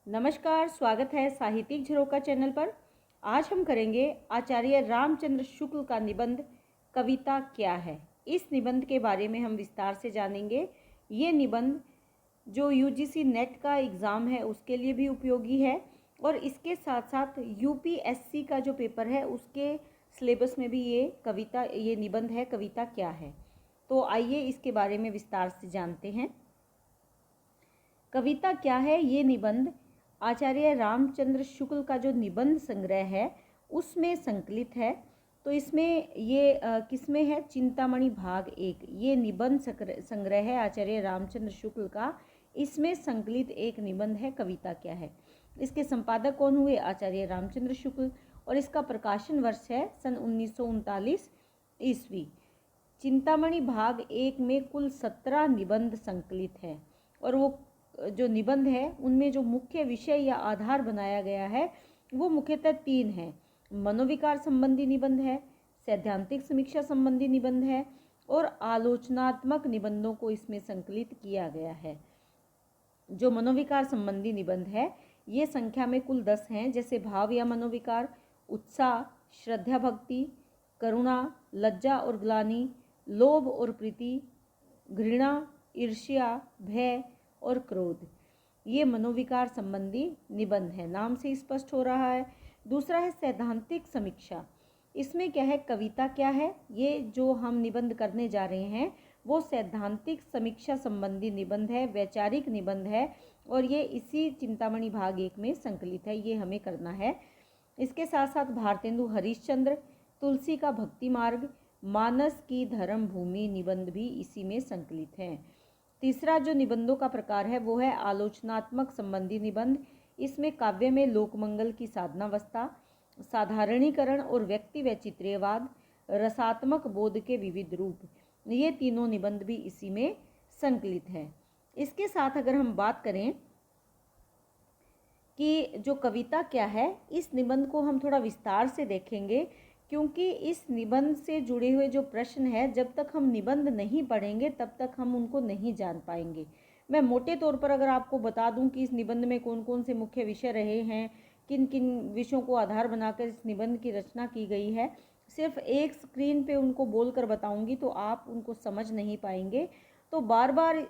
नमस्कार, स्वागत है साहित्यिक झरोखा चैनल पर। आज हम करेंगे आचार्य रामचंद्र शुक्ल का निबंध कविता क्या है। इस निबंध के बारे में हम विस्तार से जानेंगे। ये निबंध जो यूजीसी नेट का एग्ज़ाम है उसके लिए भी उपयोगी है और इसके साथ साथ यूपीएससी का जो पेपर है उसके सिलेबस में भी ये निबंध है कविता क्या है। तो आइए इसके बारे में विस्तार से जानते हैं। कविता क्या है ये निबंध आचार्य रामचंद्र शुक्ल का जो निबंध संग्रह है उसमें संकलित है। तो इसमें ये किसमें है? चिंतामणि भाग 1 ये निबंध संग्रह है आचार्य रामचंद्र शुक्ल का। इसमें संकलित एक निबंध है कविता क्या है। इसके संपादक कौन हुए? आचार्य रामचंद्र शुक्ल। और इसका प्रकाशन वर्ष है सन 1939 ईस्वी। चिंतामणि भाग 1 में कुल 17 निबंध संकलित है और वो जो निबंध है उनमें जो मुख्य विषय या आधार बनाया गया है वो मुख्यतः 3 हैं। मनोविकार संबंधी निबंध है, सैद्धांतिक समीक्षा संबंधी निबंध है और आलोचनात्मक निबंधों को इसमें संकलित किया गया है। जो मनोविकार संबंधी निबंध है ये संख्या में कुल 10 हैं, जैसे भाव या मनोविकार, उत्साह, श्रद्धा भक्ति, करुणा, लज्जा और ग्लानि, लोभ और प्रीति, घृणा, ईर्ष्या, भय और क्रोध। ये मनोविकार संबंधी निबंध है, नाम से स्पष्ट हो रहा है। दूसरा है सैद्धांतिक समीक्षा। इसमें क्या है? कविता क्या है? ये जो हम निबंध करने जा रहे हैं वो सैद्धांतिक समीक्षा संबंधी निबंध है, वैचारिक निबंध है और ये इसी चिंतामणि भाग 1 में संकलित है। ये हमें करना है। इसके साथ साथ भारतेंदु हरिश्चंद्र, तुलसी का भक्ति मार्ग, मानस की धर्म भूमि निबंध भी इसी में संकलित हैं। तीसरा जो निबंधों का प्रकार है वो है आलोचनात्मक संबंधी निबंध। इसमें काव्य में लोकमंगल की साधनावस्था, साधारणीकरण और व्यक्ति वैचित्र्यवाद, रसात्मक बोध के विविध रूप, ये तीनों निबंध भी इसी में संकलित हैं। इसके साथ अगर हम बात करें कि जो कविता क्या है, इस निबंध को हम थोड़ा विस्तार से देखेंगे क्योंकि इस निबंध से जुड़े हुए जो प्रश्न है जब तक हम निबंध नहीं पढ़ेंगे तब तक हम उनको नहीं जान पाएंगे। मैं मोटे तौर पर अगर आपको बता दूं कि इस निबंध में कौन कौन से मुख्य विषय रहे हैं, किन किन विषयों को आधार बनाकर इस निबंध की रचना की गई है, सिर्फ एक स्क्रीन पे उनको बोलकर बताऊंगी तो आप उनको समझ नहीं पाएंगे। तो बार बार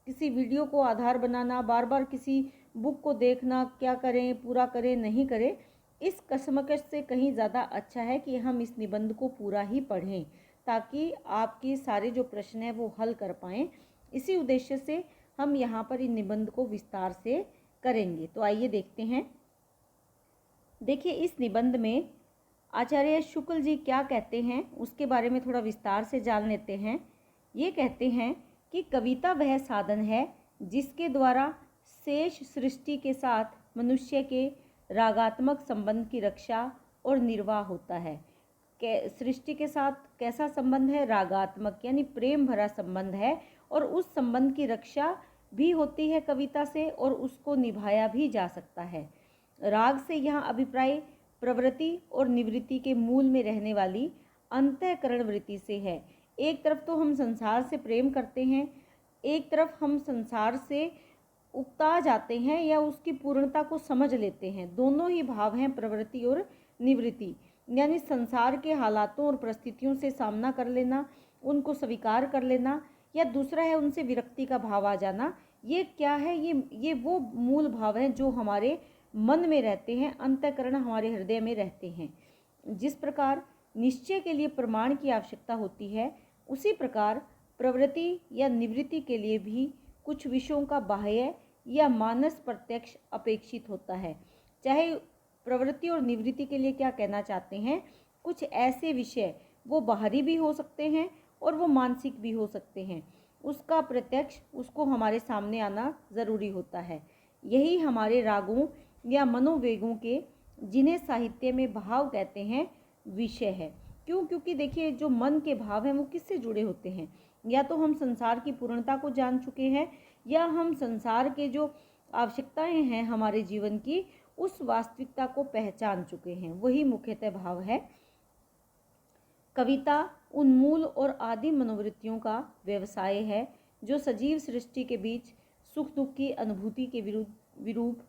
किसी वीडियो को आधार बनाना, बार बार किसी बुक को देखना, क्या करें, पूरा करें, नहीं करें, इस कशमकश से कहीं ज़्यादा अच्छा है कि हम इस निबंध को पूरा ही पढ़ें ताकि आपके सारे जो प्रश्न हैं वो हल कर पाएँ। इसी उद्देश्य से हम यहाँ पर इन निबंध को विस्तार से करेंगे। तो आइए देखते हैं। देखिए, इस निबंध में आचार्य शुक्ल जी क्या कहते हैं उसके बारे में थोड़ा विस्तार से जान लेते हैं। ये कहते हैं कि कविता वह साधन है जिसके द्वारा शेष सृष्टि के साथ मनुष्य के रागात्मक संबंध की रक्षा और निर्वाह होता है। सृष्टि के साथ कैसा संबंध है? रागात्मक, यानी प्रेम भरा संबंध है और उस संबंध की रक्षा भी होती है कविता से और उसको निभाया भी जा सकता है। राग से यहाँ अभिप्राय प्रवृत्ति और निवृत्ति के मूल में रहने वाली अंतःकरण वृत्ति से है। एक तरफ तो हम संसार से प्रेम करते हैं, एक तरफ हम संसार से उकता जाते हैं या उसकी पूर्णता को समझ लेते हैं। दोनों ही भाव हैं, प्रवृत्ति और निवृत्ति, यानी संसार के हालातों और परिस्थितियों से सामना कर लेना, उनको स्वीकार कर लेना, या दूसरा है उनसे विरक्ति का भाव आ जाना। ये क्या है? ये वो मूल भाव हैं जो हमारे मन में रहते हैं, अंतःकरण हमारे हृदय में रहते हैं। जिस प्रकार निश्चय के लिए प्रमाण की आवश्यकता होती है उसी प्रकार प्रवृत्ति या निवृत्ति के लिए भी कुछ विषयों का बाह्य या मानस प्रत्यक्ष अपेक्षित होता है। चाहे प्रवृत्ति और निवृत्ति के लिए क्या कहना चाहते हैं, कुछ ऐसे विषय वो बाहरी भी हो सकते हैं और वो मानसिक भी हो सकते हैं, उसका प्रत्यक्ष उसको हमारे सामने आना ज़रूरी होता है। यही हमारे रागों या मनोवेगों के, जिन्हें साहित्य में भाव कहते हैं, विषय है। क्यों? क्योंकि देखिए, जो मन के भाव हैं वो किससे जुड़े होते हैं? या तो हम संसार की पूर्णता को जान चुके हैं या हम संसार के जो आवश्यकताएं हैं हमारे जीवन की उस वास्तविकता को पहचान चुके हैं, वही मुख्यतः भाव है। कविता उन मूल और आदि मनोवृत्तियों का व्यवसाय है जो सजीव सृष्टि के बीच सुख दुख की अनुभूति के विरूप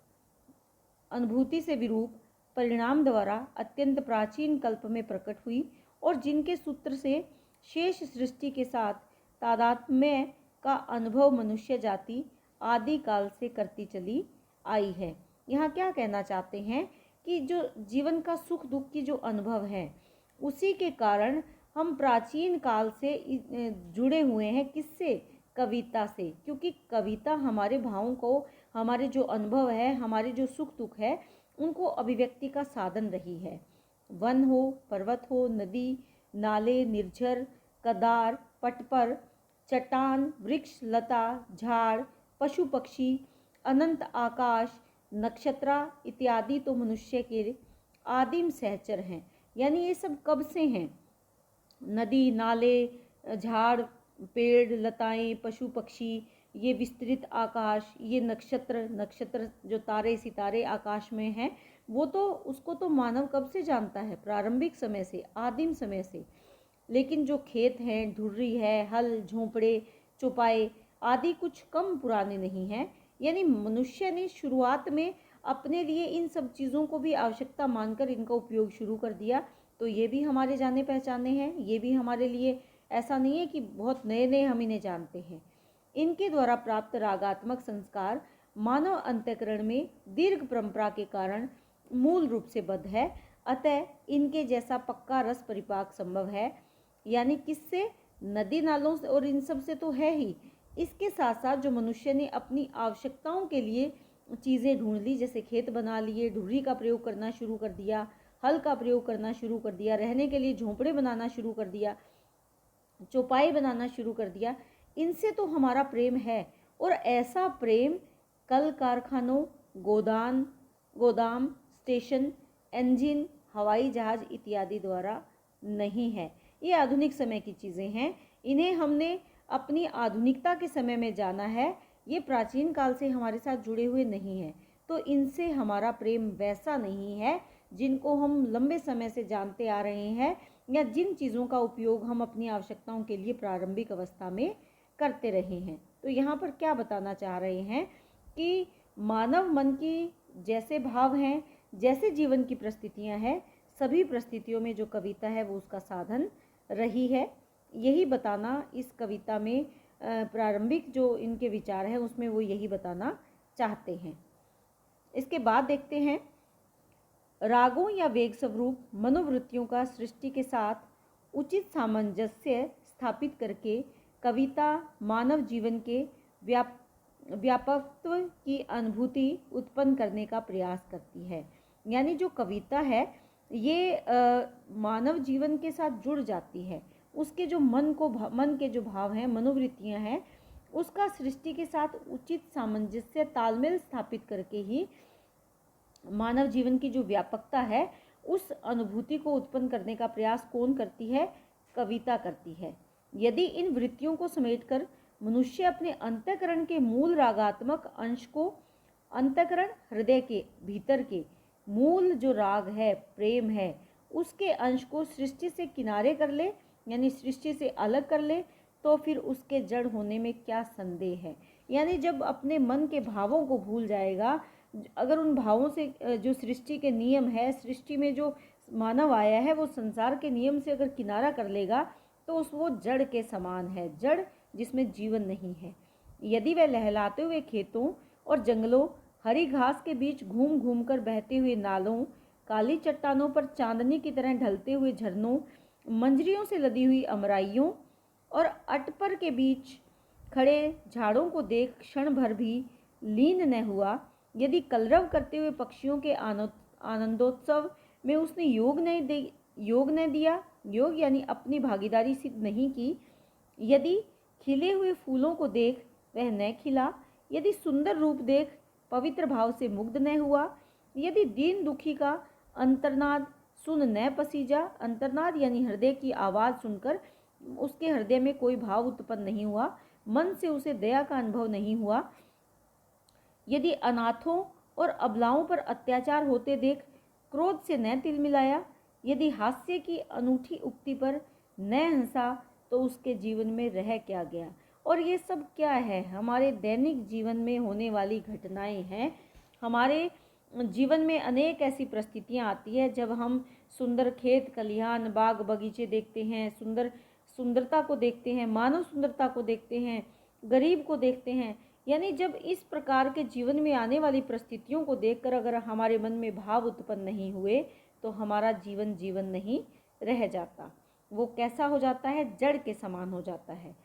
अनुभूति से विरूप परिणाम द्वारा अत्यंत प्राचीन कल्प में प्रकट हुई और जिनके सूत्र से शेष सृष्टि के साथ तादात्म्य का अनुभव मनुष्य जाति आदि काल से करती चली आई है। यहाँ क्या कहना चाहते हैं कि जो जीवन का सुख दुख की जो अनुभव है उसी के कारण हम प्राचीन काल से जुड़े हुए हैं। किससे? कविता से, क्योंकि कविता हमारे भावों को, हमारे जो अनुभव है, हमारे जो सुख दुख है, उनको अभिव्यक्ति का साधन रही है। वन हो, पर्वत हो, नदी नाले, निर्झर, कदार, पटपर, चट्टान, वृक्ष, लता, झाड़, पशु पक्षी, अनंत आकाश, नक्षत्रा इत्यादि तो मनुष्य के आदिम सहचर हैं। यानी ये सब कब से हैं? नदी नाले, झाड़, पेड़, लताएं, पशु पक्षी, ये विस्तृत आकाश, ये नक्षत्र जो तारे सितारे आकाश में हैं, वो तो उसको तो मानव कब से जानता है? प्रारंभिक समय से, आदिम समय से। लेकिन जो खेत हैं, ढुर्री है, हल, झोंपड़े, चौपाए आदि कुछ कम पुराने नहीं हैं। यानी मनुष्य ने शुरुआत में अपने लिए इन सब चीज़ों को भी आवश्यकता मानकर इनका उपयोग शुरू कर दिया। तो ये भी हमारे जाने पहचाने हैं, ये भी हमारे लिए ऐसा नहीं है कि बहुत नए नए हम इन्हें जानते हैं। इनके द्वारा प्राप्त रागात्मक संस्कार मानव अंतःकरण में दीर्घ परंपरा के कारण मूल रूप से बद्ध है। अतः इनके जैसा पक्का रस परिपाक संभव है। यानी किससे? नदी नालों से और इन सब से तो है ही। इसके साथ साथ जो मनुष्य ने अपनी आवश्यकताओं के लिए चीज़ें ढूंढ ली, जैसे खेत बना लिए, ढुर्री का प्रयोग करना शुरू कर दिया, हल का प्रयोग करना शुरू कर दिया, रहने के लिए झोंपड़े बनाना शुरू कर दिया, चौपाई बनाना शुरू कर दिया, इनसे तो हमारा प्रेम है। और ऐसा प्रेम कल कारखानों, गोदाम, स्टेशन, इंजन, हवाई जहाज इत्यादि द्वारा नहीं है। ये आधुनिक समय की चीज़ें हैं, इन्हें हमने अपनी आधुनिकता के समय में जाना है। ये प्राचीन काल से हमारे साथ जुड़े हुए नहीं हैं, तो इनसे हमारा प्रेम वैसा नहीं है जिनको हम लंबे समय से जानते आ रहे हैं, या जिन चीज़ों का उपयोग हम अपनी आवश्यकताओं के लिए प्रारंभिक अवस्था में करते रहे हैं। तो यहाँ पर क्या बताना चाह रहे हैं कि मानव मन की जैसे भाव हैं, जैसे जीवन की परिस्थितियाँ हैं, सभी परिस्थितियों में जो कविता है वो उसका साधन रही है। यही बताना इस कविता में प्रारंभिक जो इनके विचार हैं उसमें वो यही बताना चाहते हैं। इसके बाद देखते हैं, रागों या वेग स्वरूप मनोवृत्तियों का सृष्टि के साथ उचित सामंजस्य स्थापित करके कविता मानव जीवन के व्यापकत्व की अनुभूति उत्पन्न करने का प्रयास करती है। यानी जो कविता है ये मानव जीवन के साथ जुड़ जाती है, उसके जो मन के जो भाव हैं, मनोवृत्तियां हैं, उसका सृष्टि के साथ उचित सामंजस्य तालमेल स्थापित करके ही मानव जीवन की जो व्यापकता है उस अनुभूति को उत्पन्न करने का प्रयास कौन करती है? कविता करती है। यदि इन वृत्तियों को समेटकर मनुष्य अपने अंतःकरण के मूल रागात्मक अंश को, अंतःकरण हृदय के भीतर के मूल जो राग है, प्रेम है, उसके अंश को सृष्टि से किनारे कर ले, यानी सृष्टि से अलग कर ले, तो फिर उसके जड़ होने में क्या संदेह है। यानी जब अपने मन के भावों को भूल जाएगा, अगर उन भावों से जो सृष्टि के नियम है, सृष्टि में जो मानव आया है वो संसार के नियम से अगर किनारा कर लेगा तो उस वो जड़ के समान है, जड़ जिसमें जीवन नहीं है। यदि वह लहलाते हुए खेतों और जंगलों, हरी घास के बीच घूम घूम कर बहते हुए नालों, काली चट्टानों पर चांदनी की तरह ढलते हुए झरनों, मंजरियों से लदी हुई अमराइयों और अटपर के बीच खड़े झाड़ों को देख क्षण भर भी लीन न हुआ, यदि कलरव करते हुए पक्षियों के आनंदोत्सव में उसने योग न दिया, योग यानी अपनी भागीदारी सिद्ध नहीं की, यदि खिले हुए फूलों को देख वह न खिला, यदि सुंदर रूप देख पवित्र भाव से मुग्ध न हुआ, यदि दीन दुखी का अंतर्नाद सुन न पसीजा, अंतर्नाद यानी हृदय की आवाज़ सुनकर उसके हृदय में कोई भाव उत्पन्न नहीं हुआ, मन से उसे दया का अनुभव नहीं हुआ, यदि अनाथों और अबलाओं पर अत्याचार होते देख क्रोध से न तिल मिलाया, यदि हास्य की अनूठी उक्ति पर न हंसा, तो उसके जीवन में रह क्या गया। और ये सब क्या है? हमारे दैनिक जीवन में होने वाली घटनाएं हैं, हमारे जीवन में अनेक ऐसी परिस्थितियाँ आती है जब हम सुंदर खेत खलिहान बाग बगीचे देखते हैं, सुंदरता को देखते हैं, मानव सुंदरता को देखते हैं, गरीब को देखते हैं। यानी जब इस प्रकार के जीवन में आने वाली परिस्थितियों को देखकर अगर हमारे मन में भाव उत्पन्न नहीं हुए तो हमारा जीवन जीवन नहीं रह जाता, वो कैसा हो जाता है, जड़ के समान हो जाता है।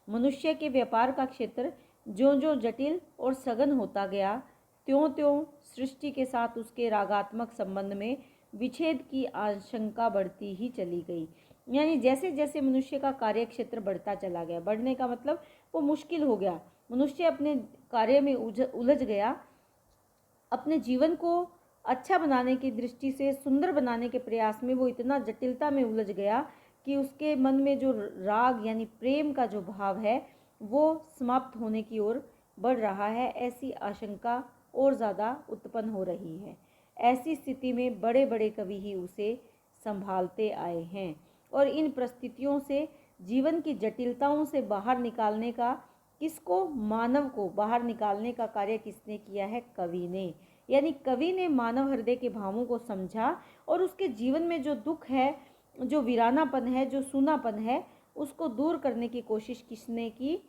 मनुष्य के व्यापार का क्षेत्र ज्यों ज्यों जटिल और सघन होता गया, त्यों त्यों सृष्टि के साथ उसके रागात्मक संबंध में विच्छेद की आशंका बढ़ती ही चली गई। यानी जैसे जैसे मनुष्य का कार्य क्षेत्र बढ़ता चला गया, बढ़ने का मतलब वो मुश्किल हो गया, मनुष्य अपने कार्य में उलझ गया, अपने जीवन को अच्छा बनाने की दृष्टि से, सुंदर बनाने के प्रयास में वो इतना जटिलता में उलझ गया कि उसके मन में जो राग यानी प्रेम का जो भाव है वो समाप्त होने की ओर बढ़ रहा है। ऐसी आशंका और ज़्यादा उत्पन्न हो रही है। ऐसी स्थिति में बड़े बड़े कवि ही उसे संभालते आए हैं और इन परिस्थितियों से, जीवन की जटिलताओं से बाहर निकालने का, किसको, मानव को बाहर निकालने का कार्य किसने किया है, कवि ने। यानी कवि ने मानव हृदय के भावों को समझा और उसके जीवन में जो दुख है, जो वीरानापन है, जो सूनापन है, उसको दूर करने की कोशिश किसने की,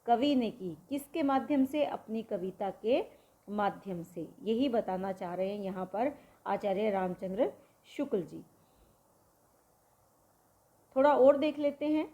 कवि ने की। किसके माध्यम से, अपनी कविता के माध्यम से। यही बताना चाह रहे हैं यहाँ पर आचार्य रामचंद्र शुक्ल जी। थोड़ा और देख लेते हैं।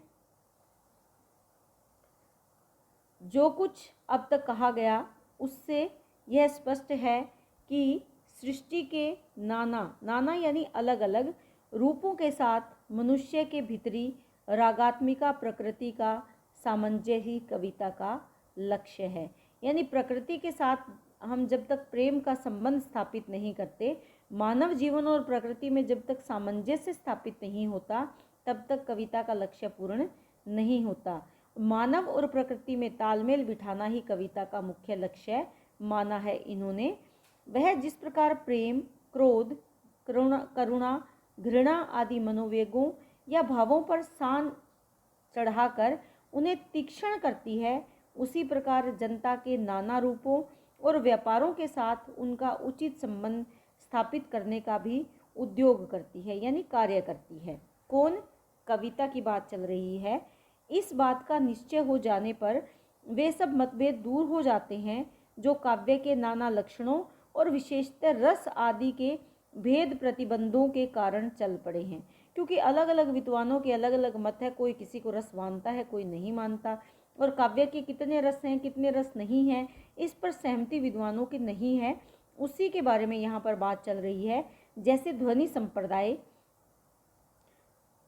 जो कुछ अब तक कहा गया उससे यह स्पष्ट है कि सृष्टि के नाना यानी अलग अलग रूपों के साथ मनुष्य के भीतरी रागात्मिका प्रकृति का सामंजस्य ही कविता का लक्ष्य है। यानी प्रकृति के साथ हम जब तक प्रेम का संबंध स्थापित नहीं करते, मानव जीवन और प्रकृति में जब तक सामंजस्य स्थापित नहीं होता, तब तक कविता का लक्ष्य पूर्ण नहीं होता। मानव और प्रकृति में तालमेल बिठाना ही कविता का मुख्य लक्ष्य माना है इन्होंने। वह जिस प्रकार प्रेम, क्रोध, करुणा, घृणा आदि मनोवेगों या भावों पर सान चढ़ाकर उन्हें तीक्ष्ण करती है, उसी प्रकार जनता के नाना रूपों और व्यापारों के साथ उनका उचित संबंध स्थापित करने का भी उद्योग करती है, यानी कार्य करती है। कौन? कविता की बात चल रही है। इस बात का निश्चय हो जाने पर वे सब मतभेद दूर हो जाते हैं जो काव्य के नाना लक्षणों और विशेषतः रस आदि के भेद प्रतिबंधों के कारण चल पड़े हैं। क्योंकि अलग अलग विद्वानों के अलग अलग मत है, कोई किसी को रस मानता है, कोई नहीं मानता, और काव्य के कितने रस हैं, कितने रस नहीं हैं, इस पर सहमति विद्वानों की नहीं है। उसी के बारे में यहाँ पर बात चल रही है। जैसे ध्वनि संप्रदाय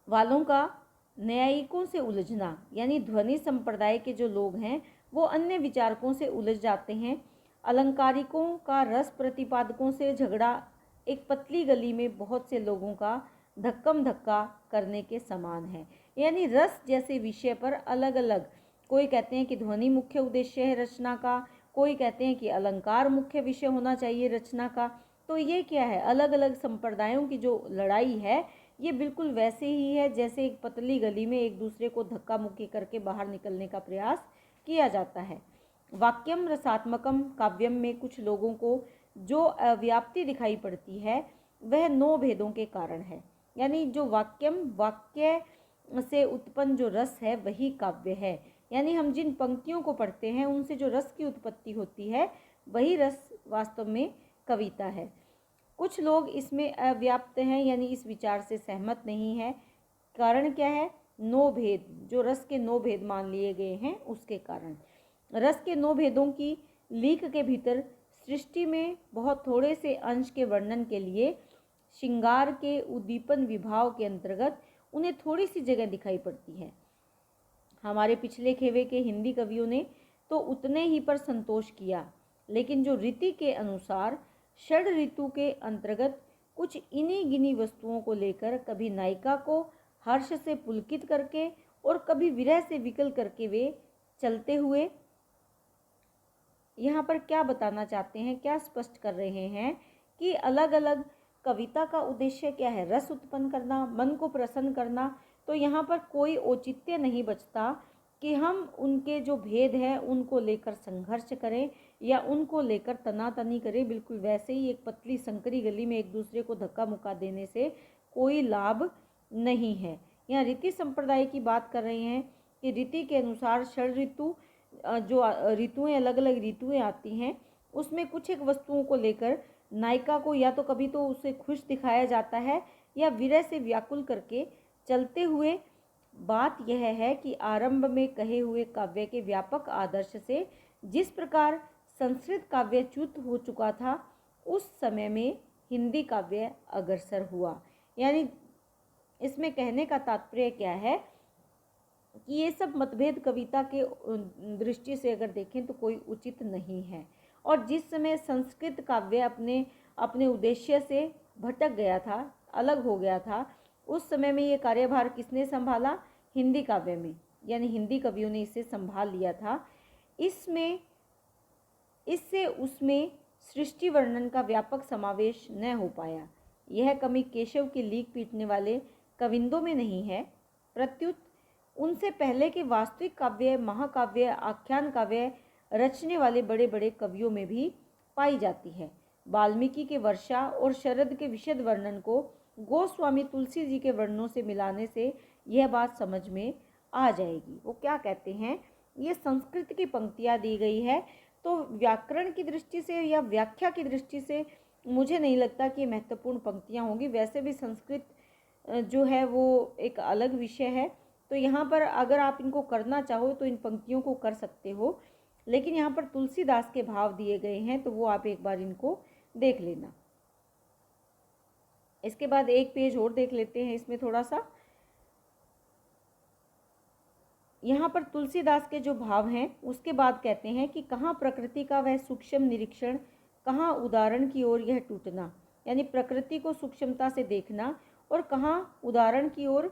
वालों का न्यायिकों से उलझना, यानी ध्वनि संप्रदाय के जो लोग हैं वो अन्य विचारकों से उलझ जाते हैं। अलंकारिकों का रस प्रतिपादकों से झगड़ा एक पतली गली में बहुत से लोगों का धक्कम धक्का करने के समान है। यानी रस जैसे विषय पर अलग अलग, कोई कहते हैं कि ध्वनि मुख्य उद्देश्य है रचना का, कोई कहते हैं कि अलंकार मुख्य विषय होना चाहिए रचना का। तो ये क्या है, अलग अलग संप्रदायों की जो लड़ाई है ये बिल्कुल वैसे ही है जैसे एक पतली गली में एक दूसरे को धक्का मुक्की करके बाहर निकलने का प्रयास किया जाता है। वाक्यम रसात्मकम काव्यम में कुछ लोगों को जो अव्याप्ति दिखाई पड़ती है वह 9 भेदों के कारण है। यानी जो वाक्य से उत्पन्न जो रस है वही काव्य है। यानी हम जिन पंक्तियों को पढ़ते हैं उनसे जो रस की उत्पत्ति होती है वही रस वास्तव में कविता है। कुछ लोग इसमें अव्याप्त हैं, यानी इस विचार से सहमत नहीं है। कारण क्या है? 9 भेद, जो रस के 9 भेद मान लिए गए हैं उसके कारण। रस के 9 भेदों की लीक के भीतर सृष्टि में बहुत थोड़े से अंश के वर्णन के लिए श्रृंगार के उद्दीपन विभाव के अंतर्गत उन्हें थोड़ी सी जगह दिखाई पड़ती है। हमारे पिछले खेवे के हिंदी कवियों ने तो उतने ही पर संतोष किया, लेकिन जो रीति के अनुसार षड ऋतु के अंतर्गत कुछ इन्हीं गिनी वस्तुओं को लेकर कभी नायिका को हर्ष से पुलकित करके और कभी विरह से विकल करके वे चलते हुए यहाँ पर क्या बताना चाहते हैं, क्या स्पष्ट कर रहे हैं कि अलग अलग कविता का उद्देश्य क्या है? रस उत्पन्न करना, मन को प्रसन्न करना। तो यहाँ पर कोई औचित्य नहीं बचता कि हम उनके जो भेद हैं उनको लेकर संघर्ष करें, या उनको लेकर तनातनी करें, बिल्कुल वैसे ही एक पतली संकरी गली में एक दूसरे को धक्का मुक्का देने से कोई लाभ नहीं है। यहाँ रीति संप्रदाय की बात कर रहे हैं कि रीति के अनुसार षड ऋतु, जो ऋतुएं अलग अलग ऋतुएं आती हैं, उसमें कुछ एक वस्तुओं को लेकर नायिका को या तो कभी तो उसे खुश दिखाया जाता है या विरह से व्याकुल करके चलते हुए। बात यह है कि आरंभ में कहे हुए काव्य के व्यापक आदर्श से जिस प्रकार संस्कृत काव्य च्युत हो चुका था, उस समय में हिंदी काव्य अग्रसर हुआ। यानी इसमें कहने का तात्पर्य क्या है कि ये सब मतभेद कविता के दृष्टि से अगर देखें तो कोई उचित नहीं है। और जिस समय संस्कृत काव्य अपने उद्देश्य से भटक गया था, अलग हो गया था, उस समय में ये कार्यभार किसने संभाला? हिंदी काव्य में, यानी हिंदी कवियों ने इसे संभाल लिया था। इससे उसमें सृष्टि वर्णन का व्यापक समावेश न हो पाया। यह कमी केशव की लीक पीटने वाले कविंदों में नहीं है, प्रत्युत उनसे पहले के वास्तविक काव्य, महाकाव्य, आख्यान काव्य रचने वाले बड़े बड़े कवियों में भी पाई जाती है। वाल्मीकि के वर्षा और शरद के विशद वर्णन को गोस्वामी तुलसी जी के वर्णनों से मिलाने से यह बात समझ में आ जाएगी। वो क्या कहते हैं, ये संस्कृत की पंक्तियाँ दी गई है, तो व्याकरण की दृष्टि से या व्याख्या की दृष्टि से मुझे नहीं लगता कि महत्वपूर्ण पंक्तियाँ होंगी। वैसे भी संस्कृत जो है वो एक अलग विषय है, तो यहाँ पर अगर आप इनको करना चाहो तो इन पंक्तियों को कर सकते हो, लेकिन यहाँ पर तुलसीदास के भाव दिए गए हैं, तो वो आप एक बार इनको देख लेना। इसके बाद एक पेज और देख लेते हैं, इसमें थोड़ा सा यहाँ पर तुलसीदास के जो भाव हैं उसके बाद कहते हैं कि कहाँ प्रकृति का वह सूक्ष्म निरीक्षण, कहाँ उदाहरण की ओर यह टूटना, यानी प्रकृति को सूक्ष्मता से देखना, और कहाँ उदाहरण की ओर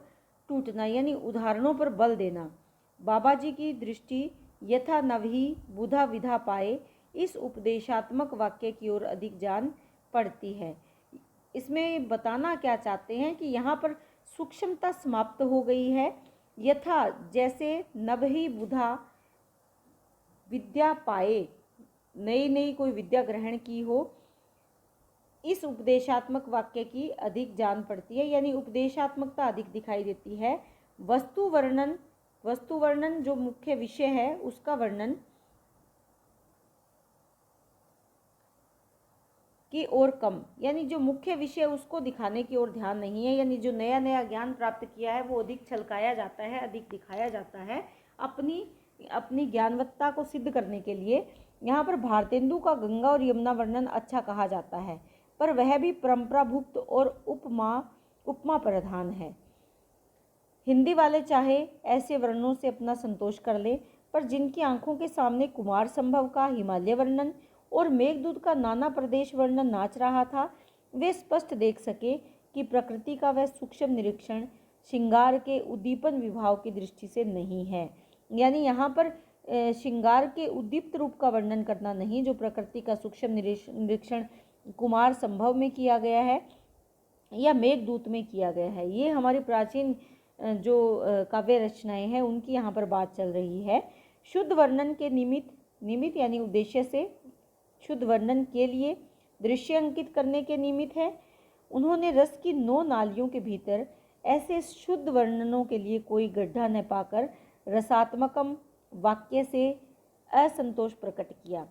टूटना, यानी उदाहरणों पर बल देना। बाबा जी की दृष्टि यथा नवही बुधा विधा पाए, इस उपदेशात्मक वाक्य की ओर अधिक जान पड़ती है। इसमें बताना क्या चाहते हैं कि यहाँ पर सूक्ष्मता समाप्त हो गई है। यथा जैसे नभही बुधा विद्या पाए, नई नई कोई विद्या ग्रहण की हो, इस उपदेशात्मक वाक्य की अधिक जान पड़ती है, यानी उपदेशात्मकता अधिक दिखाई देती है। वस्तु वर्णन जो मुख्य विषय है उसका वर्णन की ओर कम, यानी जो मुख्य विषय उसको दिखाने की ओर ध्यान नहीं है, यानी जो नया नया ज्ञान प्राप्त किया है वो अधिक छलकाया जाता है, अधिक दिखाया जाता है अपनी ज्ञानवत्ता को सिद्ध करने के लिए। यहाँ पर भारतेंदु का गंगा और यमुना वर्णन अच्छा कहा जाता है, पर वह भी परंपराभुक्त और उपमा प्रधान है। हिंदी वाले चाहे ऐसे वर्णनों से अपना संतोष कर ले, पर जिनकी आंखों के सामने कुमार संभव का हिमालय वर्णन और मेघदूत का नाना प्रदेश वर्णन नाच रहा था, वे स्पष्ट देख सके कि प्रकृति का वह सूक्ष्म निरीक्षण श्रृंगार के उद्दीपन विभाव की दृष्टि से नहीं है। यानी यहाँ पर श्रृंगार के उद्दीप्त रूप का वर्णन करना नहीं, जो प्रकृति का सूक्ष्म निरीक्षण कुमार संभव में किया गया है या मेघदूत में किया गया है। ये हमारी प्राचीन जो काव्य रचनाएं हैं उनकी यहाँ पर बात चल रही है। शुद्ध वर्णन के निमित्त यानी उद्देश्य से, शुद्ध वर्णन के लिए दृश्य अंकित करने के निमित्त है। उन्होंने रस की 9 नालियों के भीतर ऐसे शुद्ध वर्णनों के लिए कोई गड्ढा न पाकर रसात्मकम वाक्य से असंतोष प्रकट किया,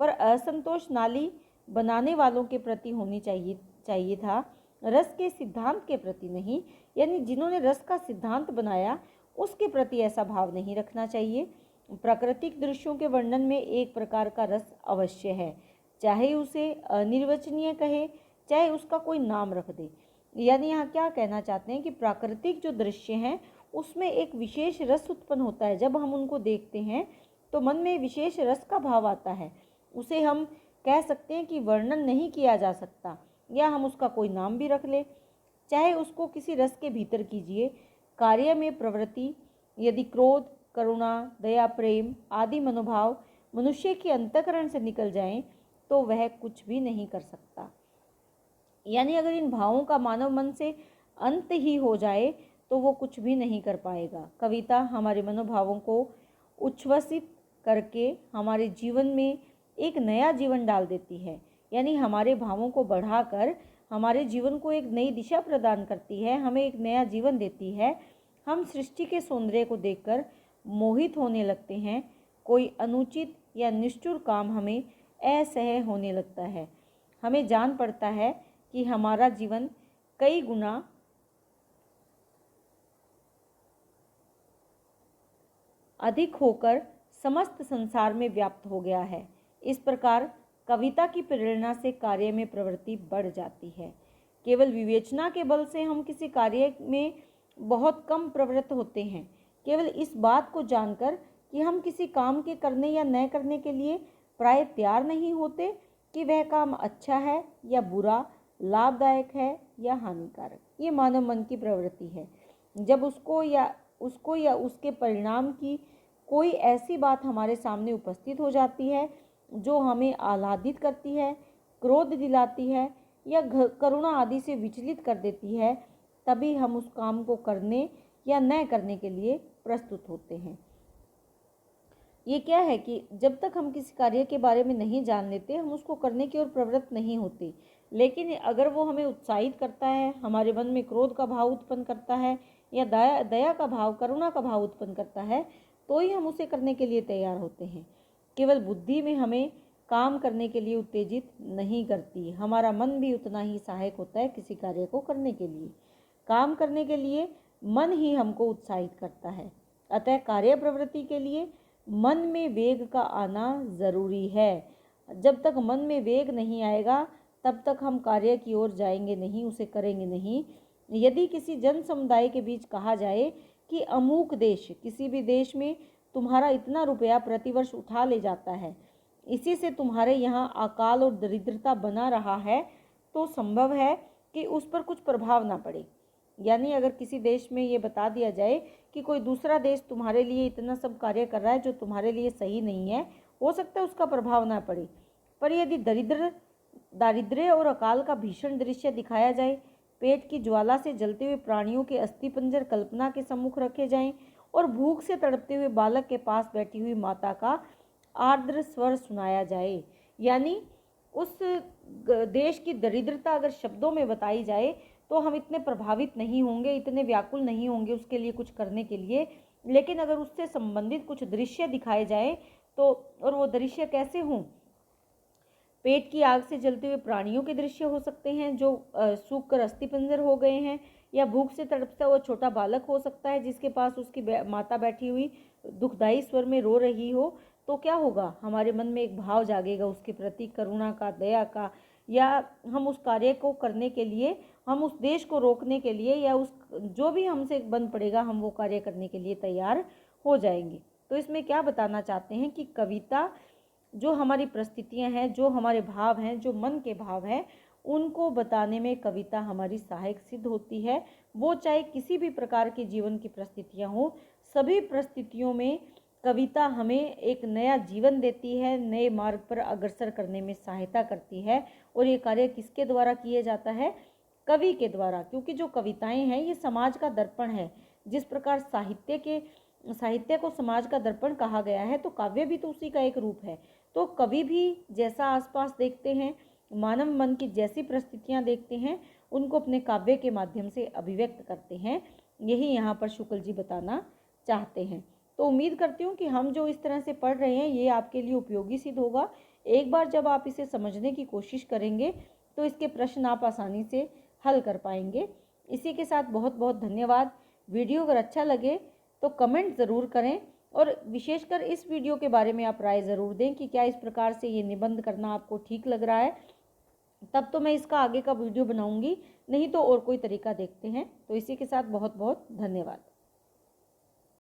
पर असंतोष नाली बनाने वालों के प्रति होनी चाहिए था, रस के सिद्धांत के प्रति नहीं। यानी जिन्होंने रस का सिद्धांत बनाया उसके प्रति ऐसा भाव नहीं रखना चाहिए। प्राकृतिक दृश्यों के वर्णन में एक प्रकार का रस अवश्य है, चाहे उसे अनिर्वचनीय कहे, चाहे उसका कोई नाम रख दे। यानी यहाँ क्या कहना चाहते हैं कि प्राकृतिक जो दृश्य हैं उसमें एक विशेष रस उत्पन्न होता है। जब हम उनको देखते हैं तो मन में विशेष रस का भाव आता है। उसे हम कह सकते हैं कि वर्णन नहीं किया जा सकता, या हम उसका कोई नाम भी रख ले, चाहे उसको किसी रस के भीतर कीजिए। कार्य में प्रवृत्ति यदि क्रोध, करुणा, दया, प्रेम आदि मनोभाव मनुष्य के अंतःकरण से निकल जाएं तो वह कुछ भी नहीं कर सकता। यानी अगर इन भावों का मानव मन से अंत ही हो जाए तो वो कुछ भी नहीं कर पाएगा। कविता हमारे मनोभावों को उच्छ्वसित करके हमारे जीवन में एक नया जीवन डाल देती है, यानी हमारे भावों को बढ़ाकर हमारे जीवन को एक नई दिशा प्रदान करती है, हमें एक नया जीवन देती है। हम सृष्टि के सौंदर्य को देखकर मोहित होने लगते हैं। कोई अनुचित या निष्ठुर काम हमें असह्य होने लगता है। हमें जान पड़ता है कि हमारा जीवन कई गुना अधिक होकर समस्त संसार में व्याप्त हो गया है। इस प्रकार कविता की प्रेरणा से कार्य में प्रवृत्ति बढ़ जाती है। केवल विवेचना के बल से हम किसी कार्य में बहुत कम प्रवृत्त होते हैं। केवल इस बात को जानकर कि हम किसी काम के करने या न करने के लिए प्राय तैयार नहीं होते कि वह काम अच्छा है या बुरा, लाभदायक है या हानिकारक, ये मानव मन की प्रवृत्ति है। जब उसको या उसके परिणाम की कोई ऐसी बात हमारे सामने उपस्थित हो जाती है जो हमें आह्लादित करती है, क्रोध दिलाती है या करुणा आदि से विचलित कर देती है, तभी हम उस काम को करने या न करने के लिए प्रस्तुत होते हैं। ये क्या है कि जब तक हम किसी कार्य के बारे में नहीं जान लेते, हम उसको करने की ओर प्रवृत्त नहीं होते। लेकिन अगर वो हमें उत्साहित करता है, हमारे मन में क्रोध का भाव उत्पन्न करता है या दया का भाव, करुणा का भाव उत्पन्न करता है, तो ही हम उसे करने के लिए तैयार होते हैं। केवल बुद्धि में हमें काम करने के लिए उत्तेजित नहीं करती, हमारा मन भी उतना ही सहायक होता है किसी कार्य को करने के लिए। काम करने के लिए मन ही हमको उत्साहित करता है। अतः कार्य प्रवृत्ति के लिए मन में वेग का आना जरूरी है। जब तक मन में वेग नहीं आएगा तब तक हम कार्य की ओर जाएंगे नहीं, उसे करेंगे नहीं। यदि किसी जन समुदाय के बीच कहा जाए कि अमूक देश, किसी भी देश में तुम्हारा इतना रुपया प्रतिवर्ष उठा ले जाता है, इसी से तुम्हारे यहाँ अकाल और दरिद्रता बना रहा है, तो संभव है कि उस पर कुछ प्रभाव ना पड़े। यानी अगर किसी देश में ये बता दिया जाए कि कोई दूसरा देश तुम्हारे लिए इतना सब कार्य कर रहा है जो तुम्हारे लिए सही नहीं है, हो सकता है उसका प्रभाव ना पड़े। पर यदि दारिद्र्य और अकाल का भीषण दृश्य दिखाया जाए, पेट की ज्वाला से जलते हुए प्राणियों के अस्थिपंजर कल्पना के सम्मुख रखे जाएं और भूख से तड़पते हुए बालक के पास बैठी हुई माता का आर्द्र स्वर सुनाया जाए, यानी उस देश की दरिद्रता अगर शब्दों में बताई जाए तो हम इतने प्रभावित नहीं होंगे, इतने व्याकुल नहीं होंगे उसके लिए कुछ करने के लिए। लेकिन अगर उससे संबंधित कुछ दृश्य दिखाए जाए तो, और वो दृश्य कैसे हों, पेट की आग से जलते हुए प्राणियों के दृश्य हो सकते हैं जो सूख कर अस्थिपंजर हो गए हैं, या भूख से तड़पता हुआ छोटा बालक हो सकता है जिसके पास उसकी माता बैठी हुई दुखदाई स्वर में रो रही हो। तो क्या होगा, हमारे मन में एक भाव जागेगा उसके प्रति, करुणा का, दया का, या हम उस कार्य को करने के लिए, हम उस देश को रोकने के लिए, या उस जो भी हमसे बन पड़ेगा हम वो कार्य करने के लिए तैयार हो जाएंगे। तो इसमें क्या बताना चाहते हैं कि कविता जो हमारी परिस्थितियां हैं, जो हमारे भाव हैं, जो मन के भाव हैं, उनको बताने में कविता हमारी सहायक सिद्ध होती है। वो चाहे किसी भी प्रकार की जीवन की परिस्थितियां हो, सभी परिस्थितियों में कविता हमें एक नया जीवन देती है, नए मार्ग पर अग्रसर करने में सहायता करती है। और ये कार्य किसके द्वारा किया जाता है? कवि के द्वारा, क्योंकि जो कविताएं हैं ये समाज का दर्पण है। जिस प्रकार साहित्य को समाज का दर्पण कहा गया है, तो काव्य भी तो उसी का एक रूप है। तो कवि भी जैसा आसपास देखते हैं, मानव मन की जैसी परिस्थितियां देखते हैं, उनको अपने काव्य के माध्यम से अभिव्यक्त करते हैं। यही यहाँ पर शुक्ल जी बताना चाहते हैं। तो उम्मीद करती हूँ कि हम जो इस तरह से पढ़ रहे हैं ये आपके लिए उपयोगी सिद्ध होगा। एक बार जब आप इसे समझने की कोशिश करेंगे तो इसके प्रश्न आप आसानी से हल कर पाएंगे। इसी के साथ बहुत बहुत धन्यवाद। वीडियो अगर अच्छा लगे तो कमेंट ज़रूर करें, और विशेषकर इस वीडियो के बारे में आप राय ज़रूर दें कि क्या इस प्रकार से ये निबंध करना आपको ठीक लग रहा है। तब तो मैं इसका आगे का वीडियो बनाऊंगी, नहीं तो और कोई तरीका देखते हैं। तो इसी के साथ बहुत बहुत धन्यवाद।